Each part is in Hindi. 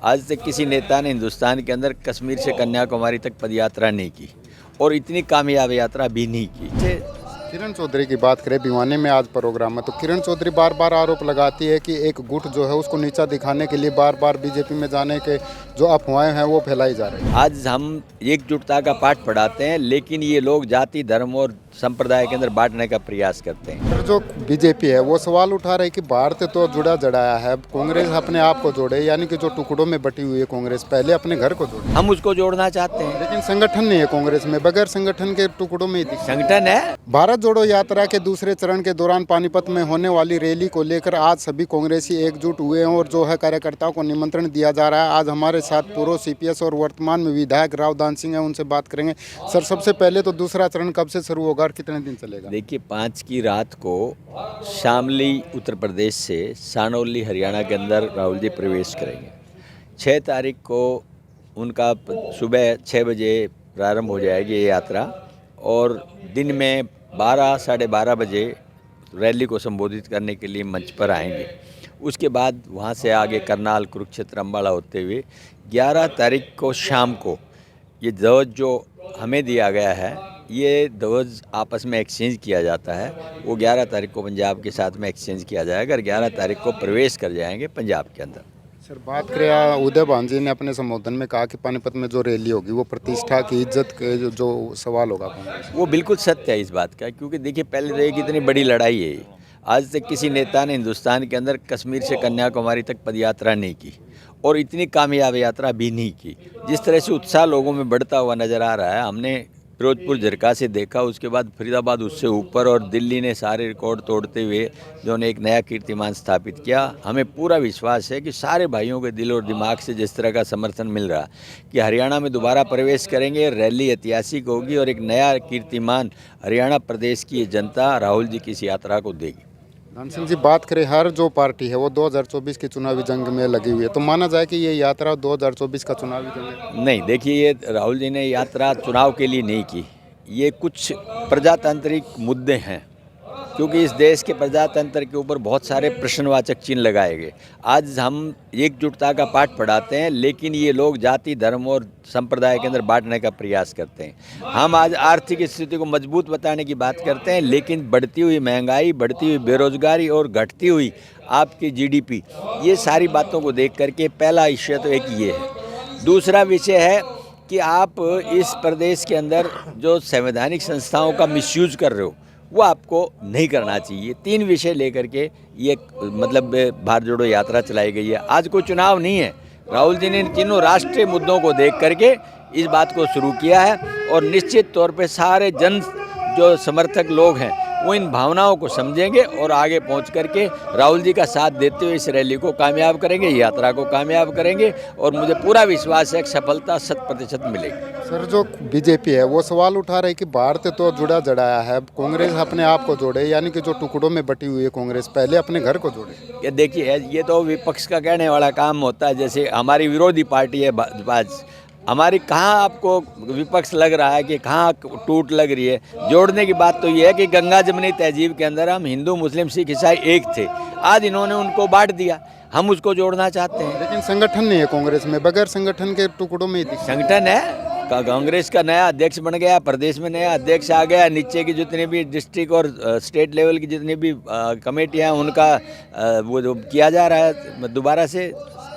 आज तक किसी नेता ने हिंदुस्तान के अंदर कश्मीर से कन्याकुमारी तक पदयात्रा नहीं की और इतनी कामयाब यात्रा भी नहीं की। किरण चौधरी की बात करें, भिवानी में आज प्रोग्राम है, तो किरण चौधरी बार बार आरोप लगाती है कि एक गुट जो है उसको नीचा दिखाने के लिए बार बार बीजेपी में जाने के जो अफवाहें हैं वो फैलाई जा रही है। आज हम एकजुटता का पाठ पढ़ाते हैं, लेकिन ये लोग जाति धर्म और संप्रदाय के अंदर बांटने का प्रयास करते हैं। पर जो बीजेपी है वो सवाल उठा रही है कि भारत तो जुड़ा जड़ाया है, कांग्रेस अपने आप को जोड़े, यानी कि जो टुकड़ों में बटी हुई है कांग्रेस पहले अपने घर को जोड़े। हम उसको जोड़ना चाहते हैं, लेकिन संगठन नहीं है कांग्रेस में, बगैर संगठन के टुकड़ों में ही संगठन है। भारत जोड़ो यात्रा के दूसरे चरण के दौरान पानीपत में होने वाली रैली को लेकर आज सभी कांग्रेसी एकजुट हुए हैं और जो है कार्यकर्ताओं को निमंत्रण दिया जा रहा है। आज हमारे साथ पूर्व सीपीएस और वर्तमान में विधायक राव दान सिंह है, उनसे बात करेंगे। सर, सबसे पहले तो दूसरा चरण कब से शुरू होगा और कितने दिन चलेगा? देखिए, 5 की रात को शामली उत्तर प्रदेश से सानौली हरियाणा के अंदर राहुल जी प्रवेश करेंगे। 6 तारीख को उनका सुबह 6 बजे प्रारंभ हो जाएगी ये यात्रा और दिन में 12 साढ़े 12 बजे रैली को संबोधित करने के लिए मंच पर आएंगे। उसके बाद वहाँ से आगे करनाल, कुरुक्षेत्र, अम्बाला होते हुए 11 तारीख को शाम को ये ध्वज जो हमें दिया गया है, ये ध्वज आपस में एक्सचेंज किया जाता है। वो 11 तारीख को पंजाब के साथ में एक्सचेंज किया जाएगा और 11 तारीख को प्रवेश कर जाएंगे पंजाब के अंदर। सर, बात करें, उदय भान जी ने अपने संबोधन में कहा कि पानीपत में जो रैली होगी वो प्रतिष्ठा की, इज्जत के जो सवाल होगा कांग्रेस। वो बिल्कुल सत्य है इस बात का, क्योंकि देखिए, पहले तो एक इतनी बड़ी लड़ाई है, आज तक किसी नेता ने हिंदुस्तान के अंदर कश्मीर से कन्याकुमारी तक पदयात्रा नहीं की और इतनी कामयाब यात्रा भी नहीं की। जिस तरह से उत्साह लोगों में बढ़ता हुआ नज़र आ रहा है, हमने फिरोजपुर झरका से देखा, उसके बाद फरीदाबाद उससे ऊपर, और दिल्ली ने सारे रिकॉर्ड तोड़ते हुए जो ने एक नया कीर्तिमान स्थापित किया। हमें पूरा विश्वास है कि सारे भाइयों के दिल और दिमाग से जिस तरह का समर्थन मिल रहा कि हरियाणा में दोबारा प्रवेश करेंगे, रैली ऐतिहासिक होगी और एक नया कीर्तिमान हरियाणा प्रदेश की जनता राहुल जी की इस यात्रा को देगी। दान सिंह जी, बात करें, हर जो पार्टी है वो 2024 की चुनावी जंग में लगी हुई है, तो माना जाए कि ये यात्रा 2024 का चुनावी जंग है? नहीं, देखिए, ये राहुल जी ने यात्रा चुनाव के लिए नहीं की, ये कुछ प्रजातांत्रिक मुद्दे हैं, क्योंकि इस देश के प्रजातंत्र के ऊपर बहुत सारे प्रश्नवाचक चिन्ह लगाए गए। आज हम एकजुटता का पाठ पढ़ाते हैं, लेकिन ये लोग जाति धर्म और संप्रदाय के अंदर बांटने का प्रयास करते हैं। हम आज आर्थिक स्थिति को मजबूत बताने की बात करते हैं, लेकिन बढ़ती हुई महंगाई, बढ़ती हुई बेरोजगारी और घटती हुई आपकी जीडीपी, ये सारी बातों को देख करके पहला विषय तो एक ये है। दूसरा विषय है कि आप इस प्रदेश के अंदर जो संवैधानिक संस्थाओं का मिसयूज कर रहे हो, वो आपको नहीं करना चाहिए। 3 विषय लेकर के ये मतलब भारत जोड़ो यात्रा चलाई गई है। आज कोई चुनाव नहीं है, राहुल जी ने इन तीनों राष्ट्रीय मुद्दों को देख करके इस बात को शुरू किया है और निश्चित तौर पे सारे जन जो समर्थक लोग हैं वो इन भावनाओं को समझेंगे और आगे पहुंच करके राहुल जी का साथ देते हुए इस रैली को कामयाब करेंगे, यात्रा को कामयाब करेंगे और मुझे पूरा विश्वास है कि सफलता 100% मिलेगी। सर, जो बीजेपी है वो सवाल उठा रही है कि भारत तो जुड़ा जड़ाया है, कांग्रेस अपने आप को जोड़े, यानी कि जो टुकड़ों में बटी हुई है कांग्रेस पहले अपने घर को जोड़े। ये देखिए, ये तो विपक्ष का कहने वाला काम होता है। जैसे हमारी विरोधी पार्टी है भाजपा, हमारी कहाँ आपको विपक्ष लग रहा है कि कहाँ टूट लग रही है? जोड़ने की बात तो ये है कि गंगा जमनी तहजीब के अंदर हम हिंदू मुस्लिम सिख ईसाई एक थे, आज इन्होंने उनको बांट दिया, हम उसको जोड़ना चाहते हैं। लेकिन संगठन नहीं है कांग्रेस में, बगैर संगठन के टुकड़ों में ही संगठन है। कांग्रेस का नया अध्यक्ष बन गया, प्रदेश में नया अध्यक्ष आ गया, नीचे की जितनी भी डिस्ट्रिक्ट और स्टेट लेवल की जितनी भी कमेटियां, उनका वो जो किया जा रहा है दोबारा से।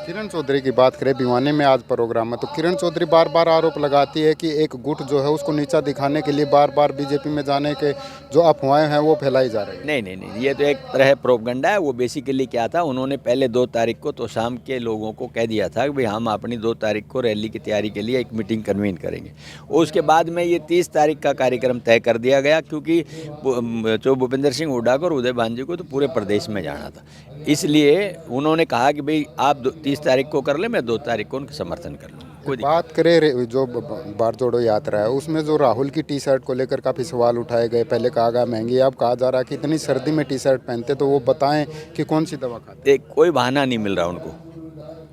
किरण चौधरी की बात करें, भिवानी में आज प्रोग्राम है, तो किरण चौधरी बार बार आरोप लगाती है कि एक गुट जो है उसको नीचा दिखाने के लिए बार बार बीजेपी में जाने के जो अफवाहें हैं वो फैलाई जा रही है। नहीं, ये तो एक तरह प्रोपगंडा है। वो बेसिकली क्या था, उन्होंने पहले 2 तारीख को तो शाम के लोगों को कह दिया था कि भाई हम अपनी 2 तारीख को रैली की तैयारी के लिए एक मीटिंग कन्वीन करेंगे। उसके बाद में ये 30 तारीख का कार्यक्रम तय कर दिया गया, क्योंकि जो भूपेंद्र सिंह हुड्डा को और उदय भान जी को तो पूरे प्रदेश में जाना था, इसलिए उन्होंने कहा कि भाई आप 30 तारीख को कर ले, मैं 2 तारीख को उनका समर्थन कर लूँ। कोई बात करें जो भारत जोड़ो यात्रा है, उसमें जो राहुल की टी शर्ट को लेकर काफ़ी सवाल उठाए गए। पहले कहा गया महंगी, अब कहा जा रहा है कि इतनी सर्दी में टी शर्ट पहनते, तो वो बताएं कि कौन सी दवा खाते। कोई बहाना नहीं मिल रहा उनको,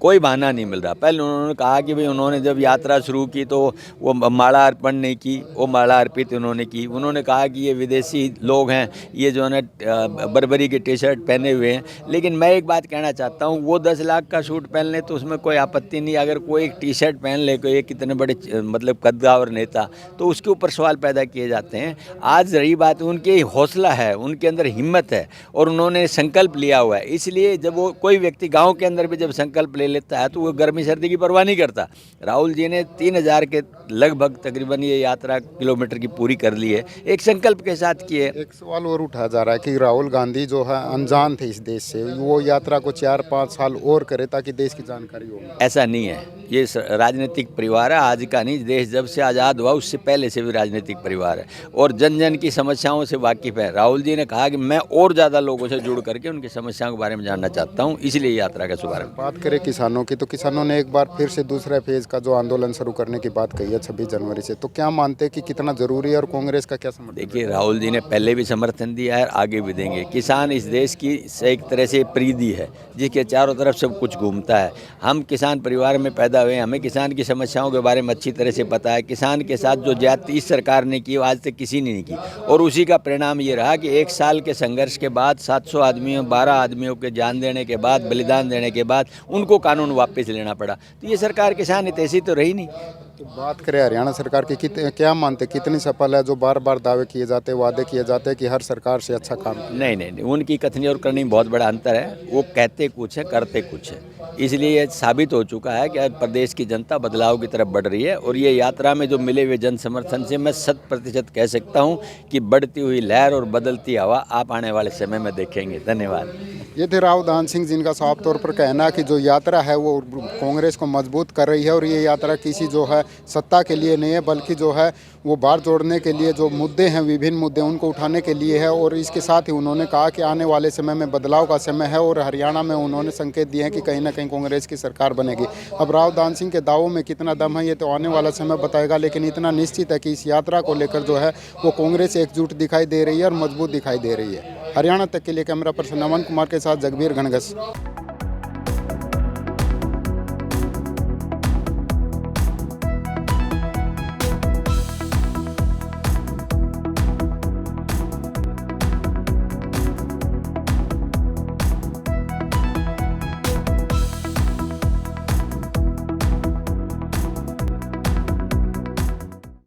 कोई बहाना नहीं मिल रहा। पहले उन्होंने कहा कि भाई उन्होंने जब यात्रा शुरू की तो वो माला अर्पण नहीं की, वो माला अर्पित उन्होंने की। उन्होंने कहा कि ये विदेशी लोग हैं, ये जो है बर्बरी के टी शर्ट पहने हुए हैं। लेकिन मैं एक बात कहना चाहता हूँ, वो 10 लाख का सूट पहन ले तो उसमें कोई आपत्ति नहीं। अगर कोई एक टी शर्ट पहन ले, कोई कितने बड़े मतलब कद्दावर नेता, तो उसके ऊपर सवाल पैदा किए जाते हैं। आज रही बात, उनके हौसला है, उनके अंदर हिम्मत है और उन्होंने संकल्प लिया हुआ है। इसलिए जब वो कोई व्यक्ति गांव के अंदर भी जब संकल्प ले लेता है तो वो गर्मी सर्दी की परवाह नहीं करता। राहुल जी ने 3000 के लगभग तकरीबन ये यात्रा किलोमीटर की पूरी कर ली है, एक संकल्प के साथ की है। एक सवाल और उठाया जा रहा है कि राहुल गांधी जो है अनजान थे इस देश से, वो यात्रा को 4-5 साल और करे ताकि देश की जानकारी हो। ऐसा नहीं है, ये राजनीतिक परिवार है, आज का नहीं। देश जब से आज़ाद हुआ उससे पहले से भी राजनीतिक परिवार है और जन जन की समस्याओं से वाकिफ़ है। राहुल जी ने कहा कि मैं और ज़्यादा लोगों से जुड़ करके उनकी समस्याओं के बारे में जानना चाहता हूँ, इसलिए यात्रा का शुभारंभ। बात करें किसानों की, तो किसानों ने एक बार फिर से दूसरे फेज का जो आंदोलन शुरू करने की बात कही है 26 जनवरी से, तो क्या मानते हैं कि कितना जरूरी है और कांग्रेस का क्या समर्थन? देखिए, राहुल जी ने पहले भी समर्थन दिया है, आगे भी देंगे। किसान इस देश की एक तरह से परिधि है जिसके चारों तरफ सब कुछ घूमता है। हम किसान परिवार में पैदा हुए, हमें किसान की समस्याओं के बारे में अच्छी तरह से पता है। किसान के साथ जो ज्यादती इस सरकार ने की वो आज तक किसी ने नहीं की और उसी का परिणाम ये रहा कि 1 साल के संघर्ष के बाद 700 आदमियों 12 आदमियों के जान देने के बाद, बलिदान देने के बाद उनको कानून वापस लेना पड़ा। तो ये सरकार किसान हितैषी तो रही नहीं। तो बात करें हरियाणा सरकार की, क्या मानते कितनी सफल है? जो बार बार दावे किए जाते, वादे किए जाते हैं कि हर सरकार से अच्छा काम। नहीं, उनकी कथनी और करनी में बहुत बड़ा अंतर है। वो कहते कुछ है, करते कुछ है। इसलिए ये साबित हो चुका है कि आज प्रदेश की जनता बदलाव की तरफ बढ़ रही है और ये यात्रा में जो मिले हुए जन समर्थन से मैं 100% कह सकता हूँ कि बढ़ती हुई लहर और बदलती हवा आप आने वाले समय में देखेंगे। धन्यवाद। ये थे राव दान सिंह, जिनका साफ तौर पर कहना है कि जो यात्रा है वो कांग्रेस को मजबूत कर रही है और ये यात्रा किसी जो है सत्ता के लिए नहीं है, बल्कि जो है वो बार जोड़ने के लिए, जो मुद्दे हैं विभिन्न मुद्दे उनको उठाने के लिए है। और इसके साथ ही उन्होंने कहा कि आने वाले समय में बदलाव का समय है और हरियाणा में उन्होंने संकेत दिए हैं कि कहीं ना कहीं कांग्रेस की सरकार बनेगी। अब राव दान सिंह के दावों में कितना दम है ये तो आने वाला समय बताएगा, लेकिन इतना निश्चित है कि इस यात्रा को लेकर जो है वो कांग्रेस एकजुट दिखाई दे रही है और मजबूत दिखाई दे रही है। हरियाणा तक के लिए कैमरा पर्सन नमन कुमार के साथ जगबीर घनघस।